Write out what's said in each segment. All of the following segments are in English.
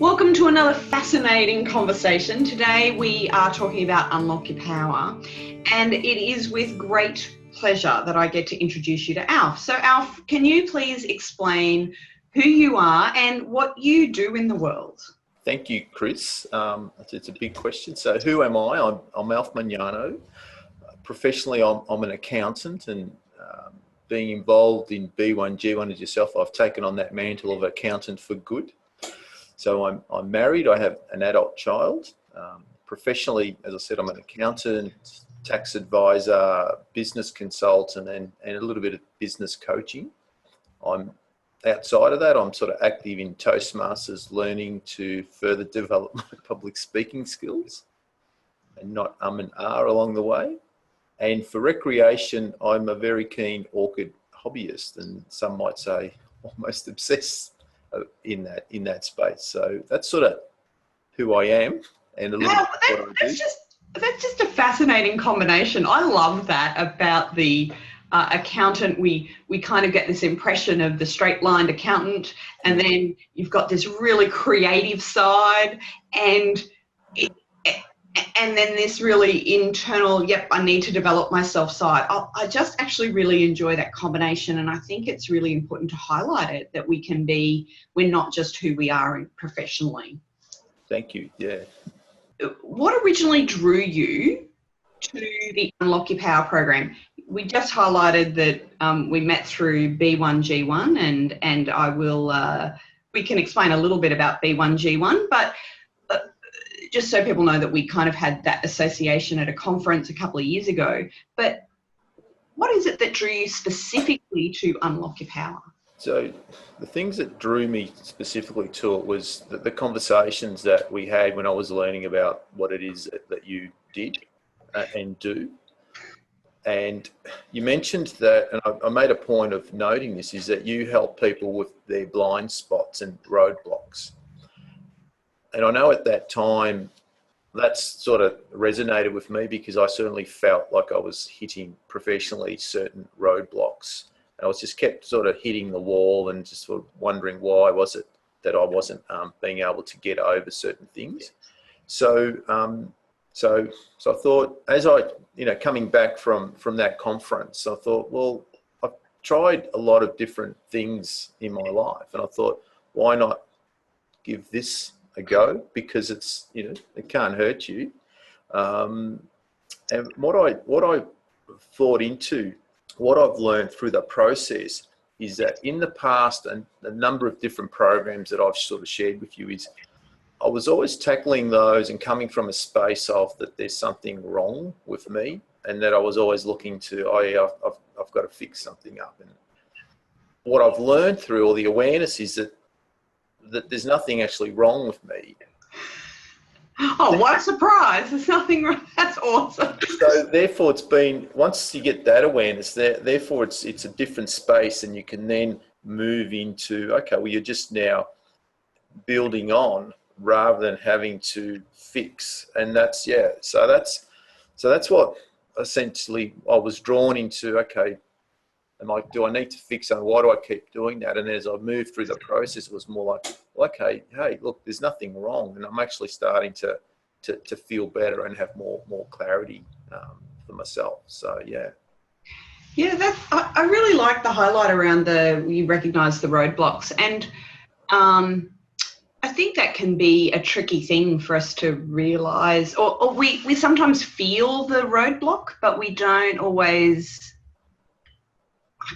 Welcome to another fascinating conversation. Today we are talking about Unlock Your Power, and it is with great pleasure that I get to introduce you to Alf. So Alf, can you please explain who you are and what you do in the world? Thank you, Chris. It's a big question. So who am I? I'm Alf Magnano. Professionally, I'm an accountant, and being involved in B1, G1 as yourself, I've taken on that mantle of accountant for good. So I'm married. I have an adult child. Professionally, as I said, I'm an accountant, tax advisor, business consultant, and a little bit of business coaching. Outside of that, I'm sort of active in Toastmasters, learning to further develop my public speaking skills and not and along the way. And for recreation, I'm a very keen orchid hobbyist, and some might say almost obsessed in that space. So that's sort of who I am and a little bit what I do. That's just a fascinating combination. I love that about the accountant. We kind of get this impression of the straight-lined accountant, and then you've got this really creative side, and then this really internal, yep, I need to develop myself side. I just actually really enjoy that combination, and I think it's really important to highlight it, that we're not just who we are professionally. Thank you. Yeah. What originally drew you to the Unlock Your Power program? We just highlighted that we met through B1, G1, and I will, we can explain a little bit about B1, G1, but just so people know that we kind of had that association at a conference a couple of years ago. But what is it that drew you specifically to Unlock Your Power? So the things that drew me specifically to it was the conversations that we had when I was learning about what it is that you did and do. And you mentioned that, and I made a point of noting this, is that you help people with their blind spots and roadblocks. And I know at that time that's sort of resonated with me, because I certainly felt like I was hitting professionally certain roadblocks. And I was just kept sort of hitting the wall and just sort of wondering why was it that I wasn't being able to get over certain things. So I thought, as I, coming back from that conference, I thought, well, I've tried a lot of different things in my life, and I thought, why not give this a go, because it's, it can't hurt you. And what I thought into, what I've learned through the process is that in the past, and a number of different programs that I've sort of shared with you, is I was always tackling those and coming from a space of that there's something wrong with me, and that I was always looking to, I've got to fix something up. And what I've learned through all the awareness is that there's nothing actually wrong with me. Oh, what a surprise. There's nothing wrong. That's awesome. So therefore it's been, once you get that awareness, therefore it's a different space, and you can then move into, okay, well, you're just now building on rather than having to fix. And that's, yeah, so that's what essentially I was drawn into. Okay, do I need to fix something? Why do I keep doing that? And as I moved through the process, it was more like, well, okay, hey, look, there's nothing wrong, and I'm actually starting to feel better and have more clarity for myself. So yeah. Yeah, I really like the highlight around you recognise the roadblocks, and I think that can be a tricky thing for us to realise, or we sometimes feel the roadblock, but we don't always.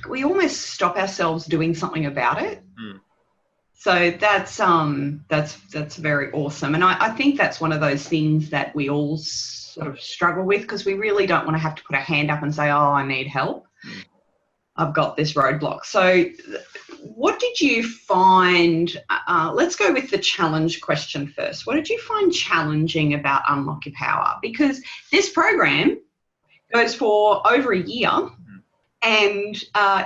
We almost stop ourselves doing something about it. So that's very awesome. And I think that's one of those things that we all sort of struggle with, because we really don't want to have to put a hand up and say, oh, I need help. I've got this roadblock. So what did you find? Let's go with the challenge question first. What did you find challenging about Unlock Your Power? Because this program goes for over a year. And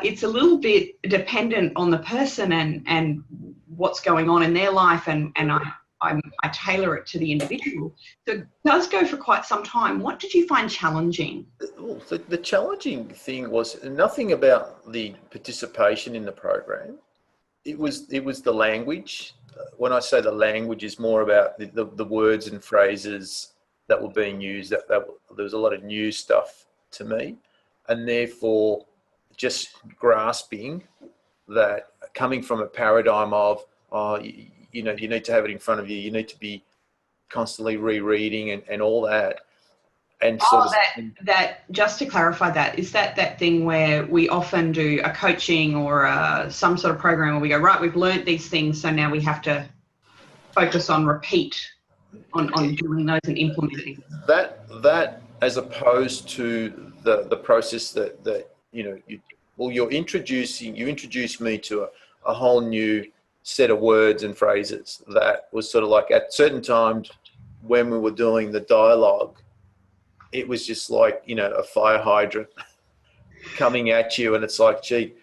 it's a little bit dependent on the person and what's going on in their life, and I tailor it to the individual. So it does go for quite some time. What did you find challenging? Well, the challenging thing was nothing about the participation in the program. It was the language when I say the language is more about the words and phrases that were being used, that there was a lot of new stuff to me, and therefore just grasping that, coming from a paradigm of, you need to have it in front of you, you need to be constantly rereading and all that. And sort of that just to clarify, that is that thing where we often do a coaching or some sort of program where we go, right, we've learnt these things, so now we have to focus on repeat on doing those and implementing that as opposed to the process that you introduced me to a whole new set of words and phrases that was sort of like, at certain times when we were doing the dialogue, it was just like, a fire hydrant coming at you, and it's like, gee,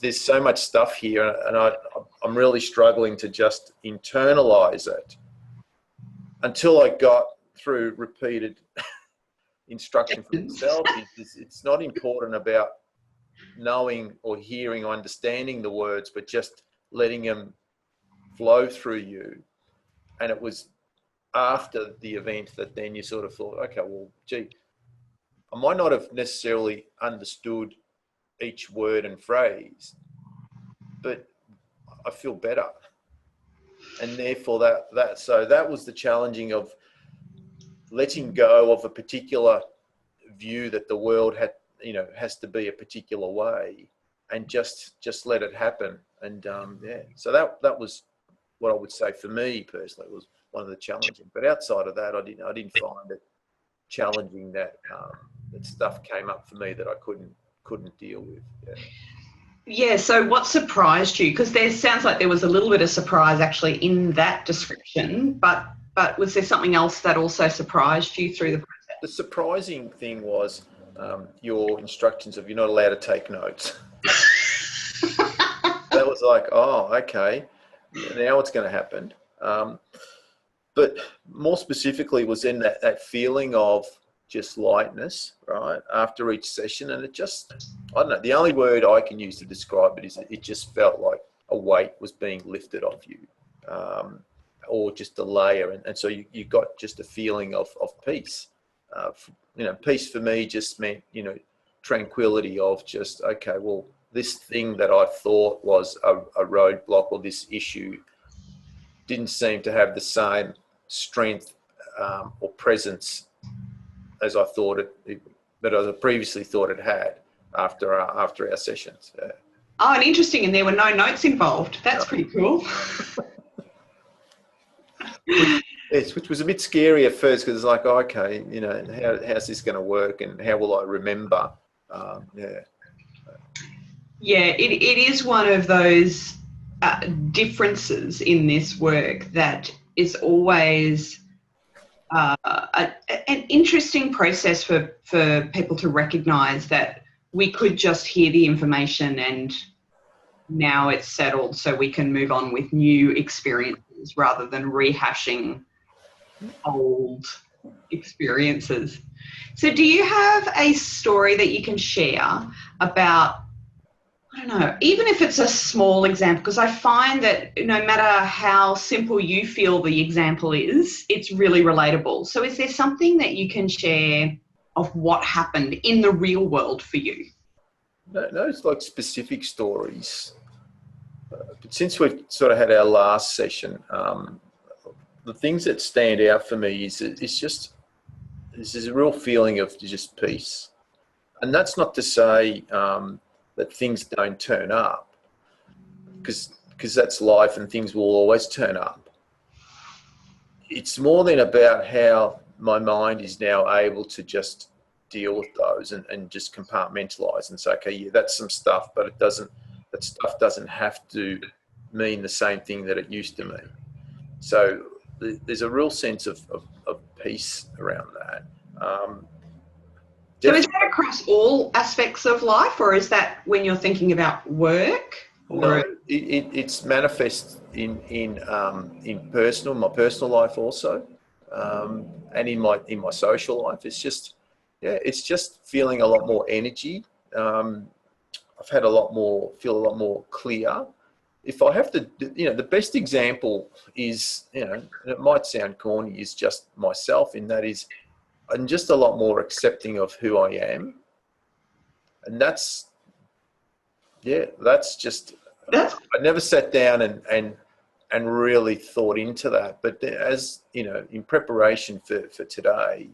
there's so much stuff here, and I'm really struggling to just internalize it until I got through repeated instruction for myself. It's not important about knowing or hearing or understanding the words, but just letting them flow through you. And it was after the event that then you sort of thought, okay, well, gee, I might not have necessarily understood each word and phrase, but I feel better. And therefore so that was the challenging of letting go of a particular view that the world has to be a particular way, and just let it happen. And so that was what I would say for me personally was one of the challenging. But outside of that, I didn't find it challenging that stuff came up for me that I couldn't deal with. Yeah, so what surprised you? Because there sounds like there was a little bit of surprise actually in that description, but was there something else that also surprised you through the process? The surprising thing was your instructions of, you're not allowed to take notes. That was like, oh, okay, now what's going to happen? But more specifically was in that feeling of just lightness, right, after each session. And it just, I don't know, the only word I can use to describe it is it just felt like a weight was being lifted off you, or just a layer. And so you got just a feeling of peace. Peace for me just meant, tranquility of just, okay, well, this thing that I thought was a roadblock, or this issue, didn't seem to have the same strength or presence as I thought that I previously thought it had after our sessions. Yeah. Oh, and interesting, and there were no notes involved. That's pretty cool. Which was a bit scary at first, because it's like, oh, okay, how's this going to work, and how will I remember? Yeah, it is one of those differences in this work that is always an interesting process for people to recognise that we could just hear the information and now it's settled, so we can move on with new experiences rather than rehashing old experiences. So do you have a story that you can share about, I don't know, even if it's a small example, because I find that no matter how simple you feel the example is, it's really relatable. So is there something that you can share of what happened in the real world for you? No, it's like specific stories. But since we've sort of had our last session, the things that stand out for me is this is a real feeling of just peace. And that's not to say that things don't turn up, because that's life and things will always turn up. It's more than about how my mind is now able to just deal with those and just compartmentalize and say, okay, yeah, that's some stuff, but that stuff doesn't have to mean the same thing that it used to mean. So there's a real sense of peace around that. So is that across all aspects of life, or is that when you're thinking about work? No, it's manifest in my personal life also, and in my social life. It's just feeling a lot more energy. I've had feel a lot more clear if I have to, the best example is, and it might sound corny, is just myself. In that is, I'm just a lot more accepting of who I am, and that's just. That's I never sat down and really thought into that. But as in preparation for today,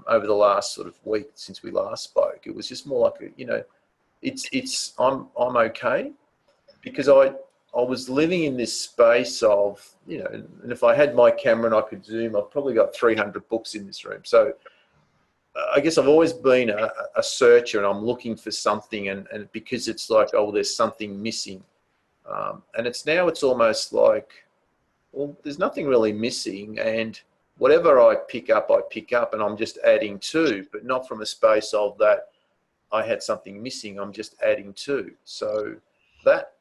over the last sort of week since we last spoke, it was just more like I'm okay, because I was living in this space of and if I had my camera and I could zoom, I've probably got 300 books in this room. So I guess I've always been a searcher, and I'm looking for something, and because it's like, oh, there's something missing. And it's almost like, well, there's nothing really missing, and whatever I pick up, and I'm just adding to, but not from a space of that I had something missing, I'm just adding to. So that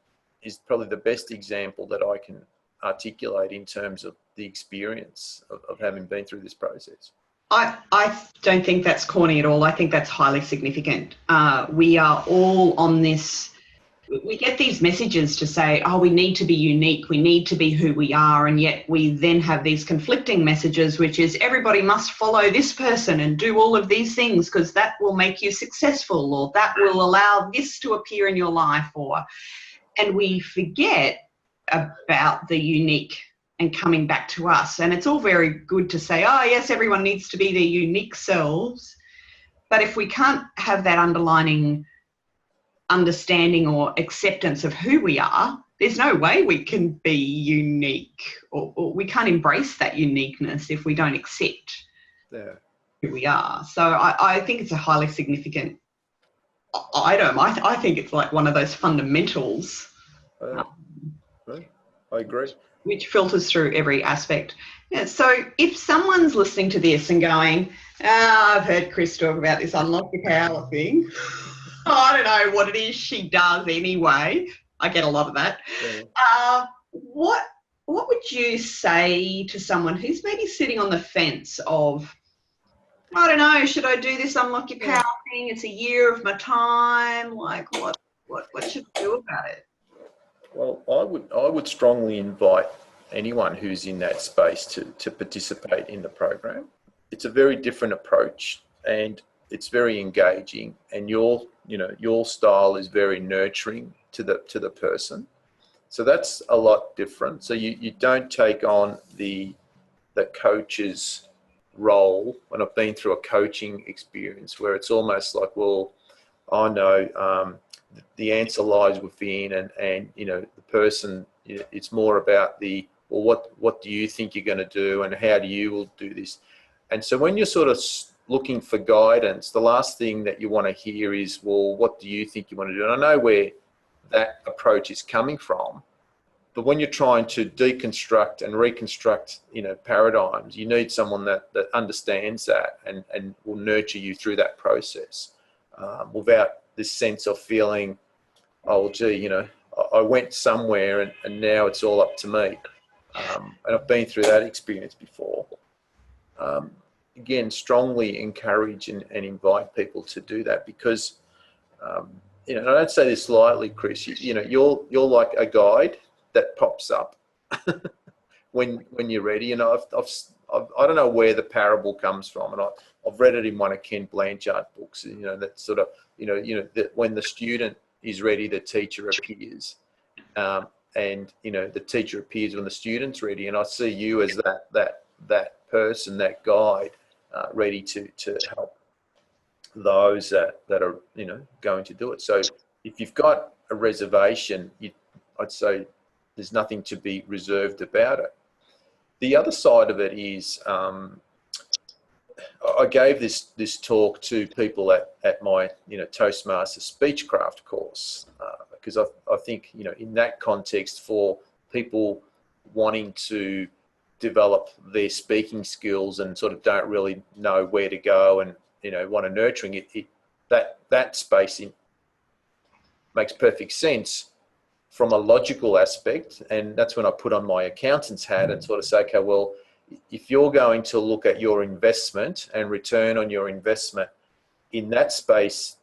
is probably the best example that I can articulate in terms of the experience of having been through this process. I don't think that's corny at all. I think that's highly significant. We are all on this. We get these messages to say, oh, we need to be unique, we need to be who we are, and yet we then have these conflicting messages, which is everybody must follow this person and do all of these things because that will make you successful, or that will allow this to appear in your life, and we forget about the unique and coming back to us. And it's all very good to say, oh, yes, everyone needs to be their unique selves, but if we can't have that underlining understanding or acceptance of who we are, there's no way we can be unique, or we can't embrace that uniqueness if we don't accept who we are. So I think it's a highly significant item. I think it's like one of those fundamentals. I agree. Which filters through every aspect. Yeah, so if someone's listening to this and going, I've heard Chris talk about this unlock your power thing. I don't know what it is she does anyway. I get a lot of that. Yeah. What would you say to someone who's maybe sitting on the fence of, I don't know, should I do this unlock your power thing? It's a year of my time. Like, what should I do about it? Well, I would strongly invite anyone who's in that space to participate in the program. It's a very different approach, and it's very engaging, and your style is very nurturing to the person. So that's a lot different. So you don't take on the coach's role. When I've been through a coaching experience where it's almost like, well, I know the answer lies within, and the person, it's more about what do you think you're going to do, and how do you will do this. And so when you're sort of looking for guidance, the last thing that you want to hear is, well, what do you think you want to do? And I know where that approach is coming from, but when you're trying to deconstruct and reconstruct, paradigms, you need someone that understands that and will nurture you through that process, without this sense of feeling, oh, gee, I went somewhere and now it's all up to me. And I've been through that experience before. Again, strongly encourage and invite people to do that, because, I don't say this lightly, Chris, you're like a guide that pops up when you're ready. And I don't know where the parable comes from, and I've read it in one of Ken Blanchard's books, that sort of, that when the student is ready, the teacher appears. And the teacher appears when the student's ready. And I see you as that person, that guide, ready to help those that are going to do it. So if you've got a reservation, I'd say there's nothing to be reserved about it. The other side of it is, I gave this talk to people at my Toastmaster Speechcraft course, because I think in that context, for people wanting to develop their speaking skills and sort of don't really know where to go and want to nurturing it, that space makes perfect sense from a logical aspect. And that's when I put on my accountant's hat and sort of say, okay, well, if you're going to look at your investment and return on your investment in that space,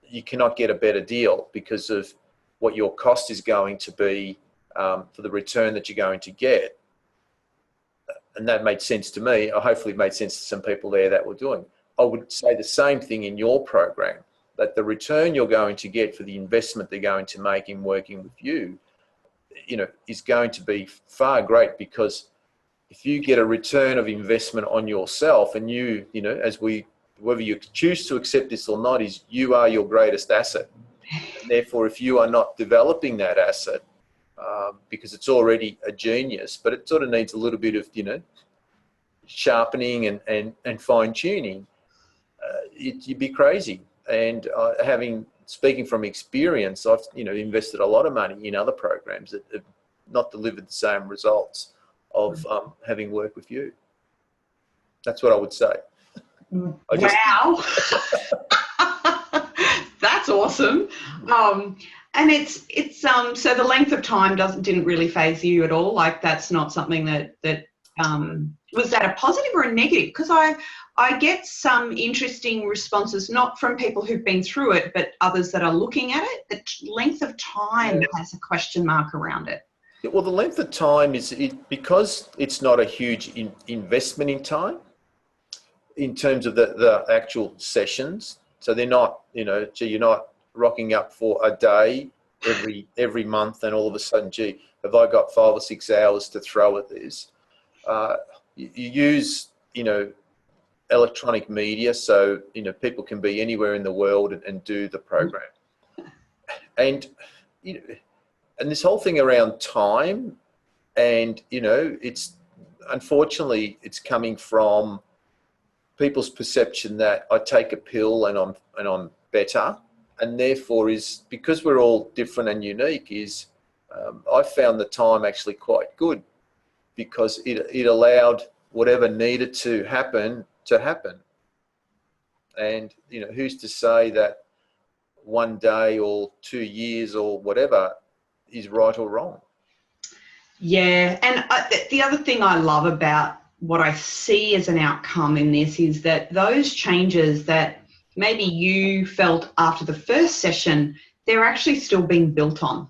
you cannot get a better deal because of what your cost is going to be for the return that you're going to get. And that made sense to me. Hopefully it made sense to some people there that were doing. I would say the same thing in your program, that the return you're going to get for the investment they're going to make in working with you, is going to be far great, because if you get a return of investment on yourself, and whether you choose to accept this or not, is you are your greatest asset. And therefore, if you are not developing that asset, because it's already a genius, but it sort of needs a little bit of, sharpening and fine tuning, you'd be crazy. And speaking from experience, I've invested a lot of money in other programs that have not delivered the same results of having worked with you. That's what I would say. Wow. That's awesome. And it's so the length of time didn't really faze you at all. Like, that's not something that was that a positive or a negative? Because I get some interesting responses, not from people who've been through it, but others that are looking at it. The length of time has a question mark around it. Well, the length of time because it's not a huge investment in time in terms of the actual sessions. So they're not, you're not rocking up for a day every month and all of a sudden, gee, have I got 5 or 6 hours to throw at this? You use, electronic media, so, people can be anywhere in the world and do the program. And, and this whole thing around time, and, unfortunately, it's coming from people's perception that I take a pill and I'm better, and therefore because we're all different and unique, I found the time actually quite good, because it allowed whatever needed to happen. And who's to say that one day or 2 years or whatever is right or wrong? Yeah, and the other thing I love about what I see as an outcome in this is that those changes that maybe you felt after the first session, they're actually still being built on.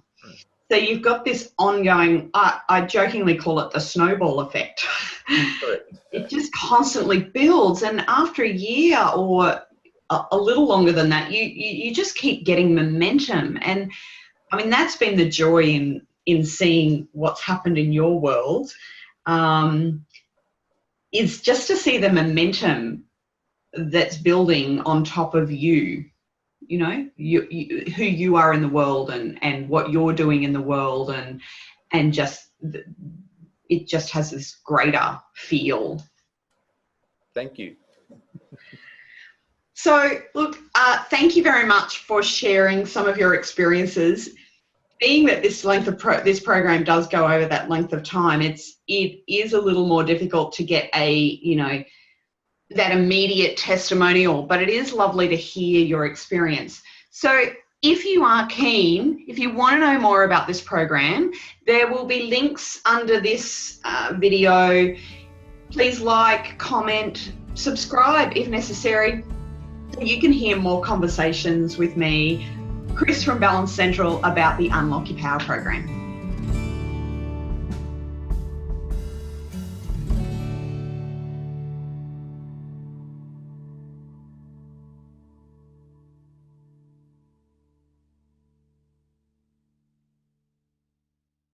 So you've got this ongoing, I jokingly call it the snowball effect. It just constantly builds, and after a year or a little longer than that, you just keep getting momentum. And I mean, that's been the joy in seeing what's happened in your world, is just to see the momentum that's building on top of you. You who you are in the world and what you're doing in the world, and just it just has this greater feel. Thank you. So look, thank you very much for sharing some of your experiences. Being that this this program does go over that length of time, it is a little more difficult to get that immediate testimonial, but it is lovely to hear your experience. So if you are keen, if you want to know more about this program, there will be links under this video. Please like, comment, subscribe if necessary. You can hear more conversations with me, Chris from Balance Central, about the Unlock Your Power program.